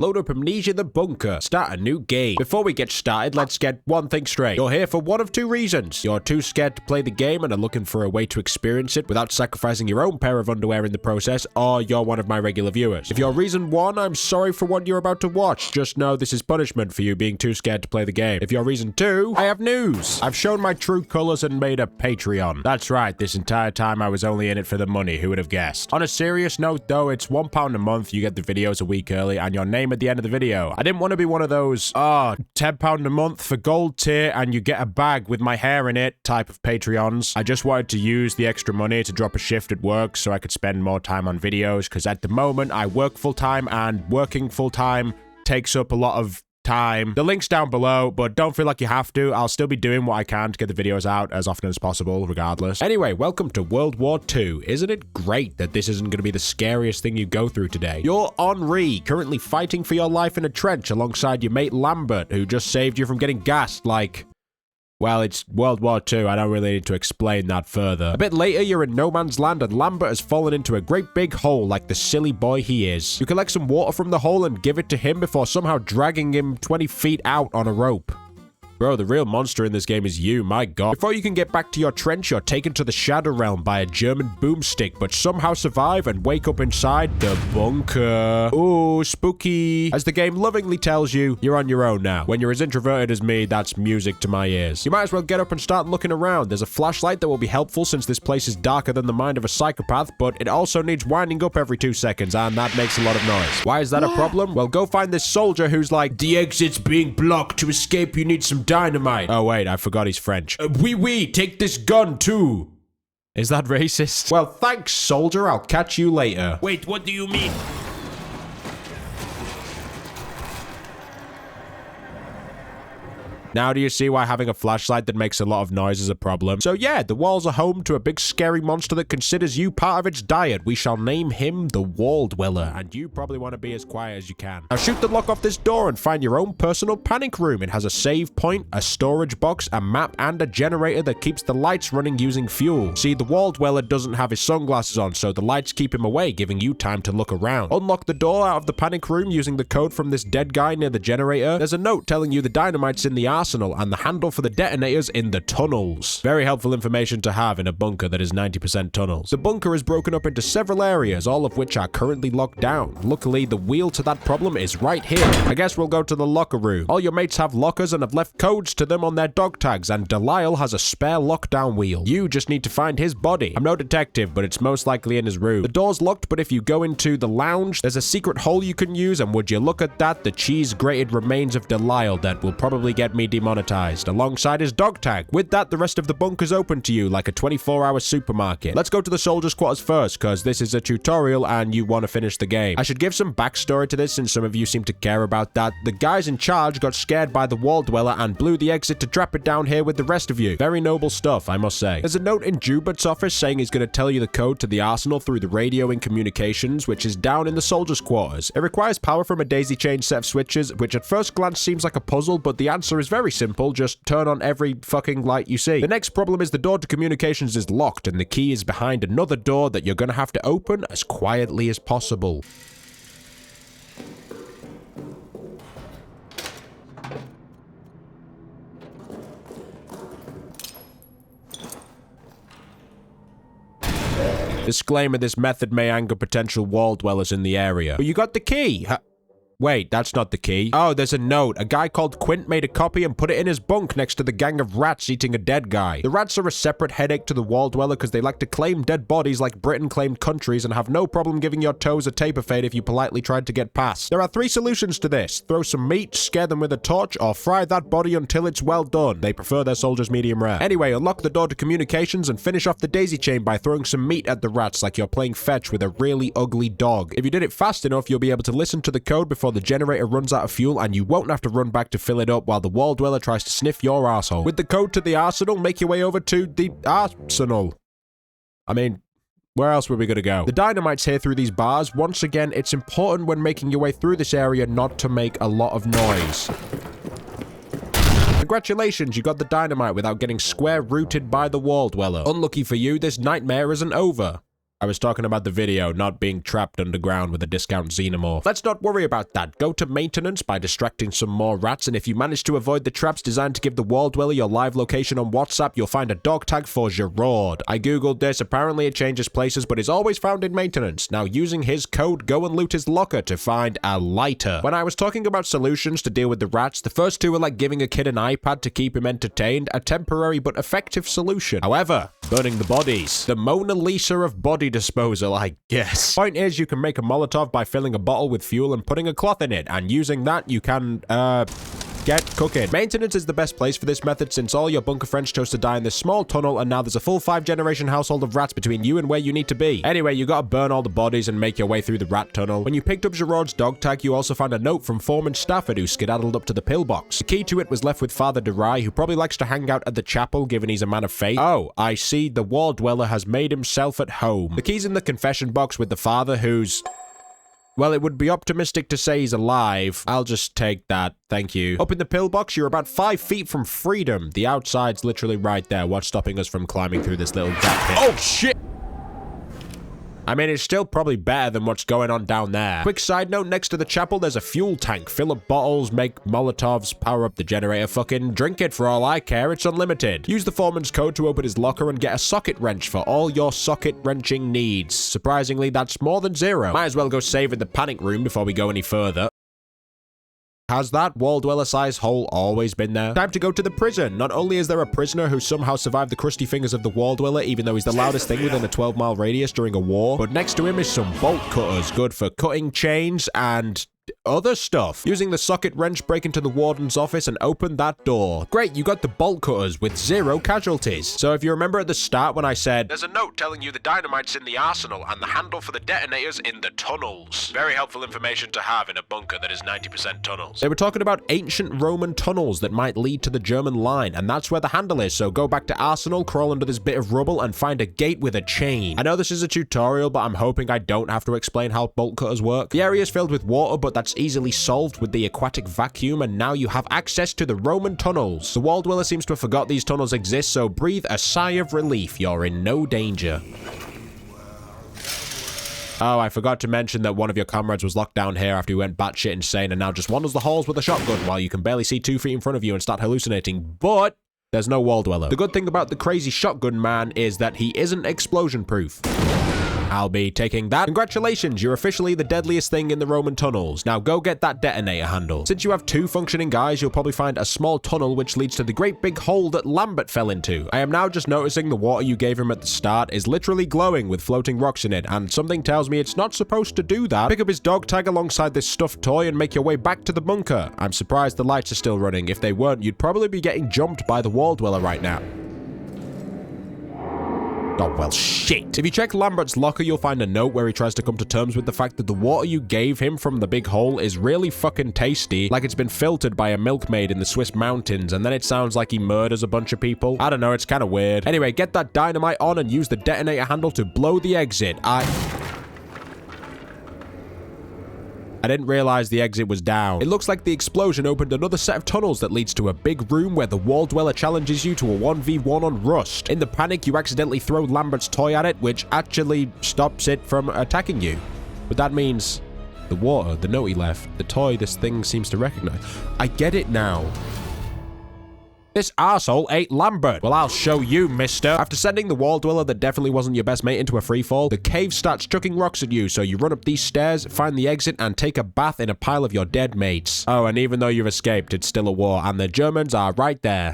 Load up Amnesia the Bunker. Start a new game. Before we get started, let's get one thing straight. You're here for one of two reasons. You're too scared to play the game and are looking for a way to experience it without sacrificing your own pair of underwear in the process, or you're one of my regular viewers. If you're reason one, I'm sorry for what you're about to watch. Just know this is punishment for you being too scared to play the game. If you're reason two, I have news. I've shown my true colors and made a Patreon. That's right, this entire time I was only in it for the money. Who would have guessed? On a serious note though, it's £1 a month. You get the videos a week early and your name at the end of the video. I didn't want to be one of those, £10 a month for gold tier and you get a bag with my hair in it type of Patreons. I just wanted to use the extra money to drop a shift at work so I could spend more time on videos, because at the moment I work full-time and working full-time takes up a lot of time. The link's down below, but don't feel like you have to. I'll still be doing what I can to get the videos out as often as possible, regardless. Anyway, welcome to World War II. Isn't it great that this isn't going to be the scariest thing you go through today? You're Henri, currently fighting for your life in a trench alongside your mate Lambert, who just saved you from getting gassed like... Well, it's World War II, I don't really need to explain that further. A bit later, you're in no man's land and Lambert has fallen into a great big hole like the silly boy he is. You collect some water from the hole and give it to him before somehow dragging him 20 feet out on a rope. Bro, the real monster in this game is you, my god. Before you can get back to your trench, you're taken to the Shadow Realm by a German boomstick, but somehow survive and wake up inside the bunker. Ooh, spooky. As the game lovingly tells you, you're on your own now. When you're as introverted as me, that's music to my ears. You might as well get up and start looking around. There's a flashlight that will be helpful since this place is darker than the mind of a psychopath, but it also needs winding up every 2 seconds, and that makes a lot of noise. Why is that a problem? Well, go find this soldier who's like, the exit's being blocked. To escape, you need some dynamite. Oh wait, I forgot he's French. Oui, take this gun too. Is that racist? Well, thanks, soldier. I'll catch you later. Wait, what do you mean? Now do you see why having a flashlight that makes a lot of noise is a problem? So yeah, the walls are home to a big scary monster that considers you part of its diet. We shall name him the Wall Dweller, and you probably want to be as quiet as you can. Now shoot the lock off this door and find your own personal panic room. It has a save point, a storage box, a map, and a generator that keeps the lights running using fuel. See, the Wall Dweller doesn't have his sunglasses on, so the lights keep him away, giving you time to look around. Unlock the door out of the panic room using the code from this dead guy near the generator. There's a note telling you the dynamite's in the arsenal and the handle for the detonators in the tunnels. Very helpful information to have in a bunker that is 90% tunnels. The bunker is broken up into several areas, all of which are currently locked down. Luckily, the wheel to that problem is right here. I guess we'll go to the locker room. All your mates have lockers and have left codes to them on their dog tags, and Delisle has a spare lockdown wheel. You just need to find his body. I'm no detective, but it's most likely in his room. The door's locked, but if you go into the lounge, there's a secret hole you can use, and would you look at that, the cheese-grated remains of Delisle that will probably get me demonetized, alongside his dog tag. With that, the rest of the bunker's open to you like a 24-hour supermarket. Let's go to the soldiers' quarters first, because this is a tutorial and you want to finish the game. I should give some backstory to this since some of you seem to care about that. The guys in charge got scared by the Wall Dweller and blew the exit to trap it down here with the rest of you. Very noble stuff, I must say. There's a note in Jubert's office saying he's going to tell you the code to the arsenal through the radio in communications, which is down in the soldiers' quarters. It requires power from a daisy-chain set of switches, which at first glance seems like a puzzle, but the answer is very simple. Just turn on every fucking light you see. The next problem is the door to communications is locked and the key is behind another door that you're gonna have to open as quietly as possible. Disclaimer, this method may anger potential wall dwellers in the area. But you got the key! Wait, that's not the key. Oh, there's a note. A guy called Quint made a copy and put it in his bunk next to the gang of rats eating a dead guy. The rats are a separate headache to the Wall Dweller because they like to claim dead bodies like Britain claimed countries and have no problem giving your toes a taper fade if you politely tried to get past. There are 3 solutions to this. Throw some meat, scare them with a torch, or fry that body until it's well done. They prefer their soldiers medium rare. Anyway, unlock the door to communications and finish off the daisy chain by throwing some meat at the rats like you're playing fetch with a really ugly dog. If you did it fast enough, you'll be able to listen to the code before the generator runs out of fuel and you won't have to run back to fill it up while the Wall Dweller tries to sniff your arsehole. With the code to the arsenal, make your way over to the arsenal. I mean, where else were we gonna go? The dynamite's here through these bars. Once again, it's important when making your way through this area not to make a lot of noise. Congratulations, you got the dynamite without getting square rooted by the Wall Dweller. Unlucky for you, this nightmare isn't over. I was talking about the video, not being trapped underground with a discount xenomorph. Let's not worry about that. Go to maintenance by distracting some more rats, and if you manage to avoid the traps designed to give the wall dweller your live location on WhatsApp, you'll find a dog tag for Gerard. I googled this. Apparently it changes places, but is always found in maintenance. Now, using his code, go and loot his locker to find a lighter. When I was talking about solutions to deal with the rats, the first two are like giving a kid an iPad to keep him entertained, a temporary but effective solution. However, burning the bodies. The Mona Lisa of body disposal, I guess. Point is, you can make a Molotov by filling a bottle with fuel and putting a cloth in it, and using that, you can, get cooking. Maintenance is the best place for this method since all your bunker friends chose to die in this small tunnel, and now there's a full 5-generation household of rats between you and where you need to be. Anyway, you gotta burn all the bodies and make your way through the rat tunnel. When you picked up Gerard's dog tag, you also found a note from Foreman Stafford who skedaddled up to the pillbox. The key to it was left with Father DeRye, who probably likes to hang out at the chapel given he's a man of faith. Oh, I see, the wall dweller has made himself at home. The key's in the confession box with the father who's... well, it would be optimistic to say he's alive. I'll just take that. Thank you. Up in the pillbox, you're about 5 feet from freedom. The outside's literally right there. What's stopping us from climbing through this little gap here? Oh, shit! I mean, it's still probably better than what's going on down there. Quick side note, next to the chapel, there's a fuel tank. Fill up bottles, make Molotovs, power up the generator, fucking drink it for all I care. It's unlimited. Use the foreman's code to open his locker and get a socket wrench for all your socket wrenching needs. Surprisingly, that's more than 0. Might as well go save in the panic room before we go any further. Has that wall dweller size hole always been there? Time to go to the prison. Not only is there a prisoner who somehow survived the crusty fingers of the wall dweller, even though he's the loudest thing within a 12-mile radius during a war, but next to him is some bolt cutters, good for cutting chains and other stuff. Using the socket wrench, break into the warden's office and open that door. Great, you got the bolt cutters with 0 casualties. So if you remember at the start when I said, there's a note telling you the dynamite's in the arsenal and the handle for the detonators in the tunnels. Very helpful information to have in a bunker that is 90% tunnels. They were talking about ancient Roman tunnels that might lead to the German line, and that's where the handle is, so go back to arsenal, crawl under this bit of rubble, and find a gate with a chain. I know this is a tutorial, but I'm hoping I don't have to explain how bolt cutters work. The area is filled with water, but that's easily solved with the aquatic vacuum, and now you have access to the Roman tunnels. The wall dweller seems to have forgot these tunnels exist, so breathe a sigh of relief. You're in no danger. Oh, I forgot to mention that one of your comrades was locked down here after he went batshit insane and now just wanders the halls with a shotgun while you can barely see 2 feet in front of you and start hallucinating, but there's no wall dweller. The good thing about the crazy shotgun man is that he isn't explosion proof. I'll be taking that. Congratulations, you're officially the deadliest thing in the Roman tunnels. Now go get that detonator handle. Since you have 2 functioning guys, you'll probably find a small tunnel which leads to the great big hole that Lambert fell into. I am now just noticing the water you gave him at the start is literally glowing with floating rocks in it, and something tells me it's not supposed to do that. Pick up his dog tag alongside this stuffed toy and make your way back to the bunker. I'm surprised the lights are still running. If they weren't, you'd probably be getting jumped by the wall dweller right now. Oh, well, shit. If you check Lambert's locker, you'll find a note where he tries to come to terms with the fact that the water you gave him from the big hole is really fucking tasty, like it's been filtered by a milkmaid in the Swiss mountains, and then it sounds like he murders a bunch of people. I don't know, it's kind of weird. Anyway, get that dynamite on and use the detonator handle to blow the exit. I didn't realize the exit was down. It looks like the explosion opened another set of tunnels that leads to a big room where the wall dweller challenges you to a 1v1 on Rust. In the panic, you accidentally throw Lambert's toy at it, which actually stops it from attacking you. But that means the water, the note he left, the toy this thing seems to recognize. I get it now. This arsehole ate Lambert. Well, I'll show you, mister. After sending the wall dweller that definitely wasn't your best mate into a freefall, the cave starts chucking rocks at you, so you run up these stairs, find the exit, and take a bath in a pile of your dead mates. Oh, and even though you've escaped, it's still a war, and the Germans are right there.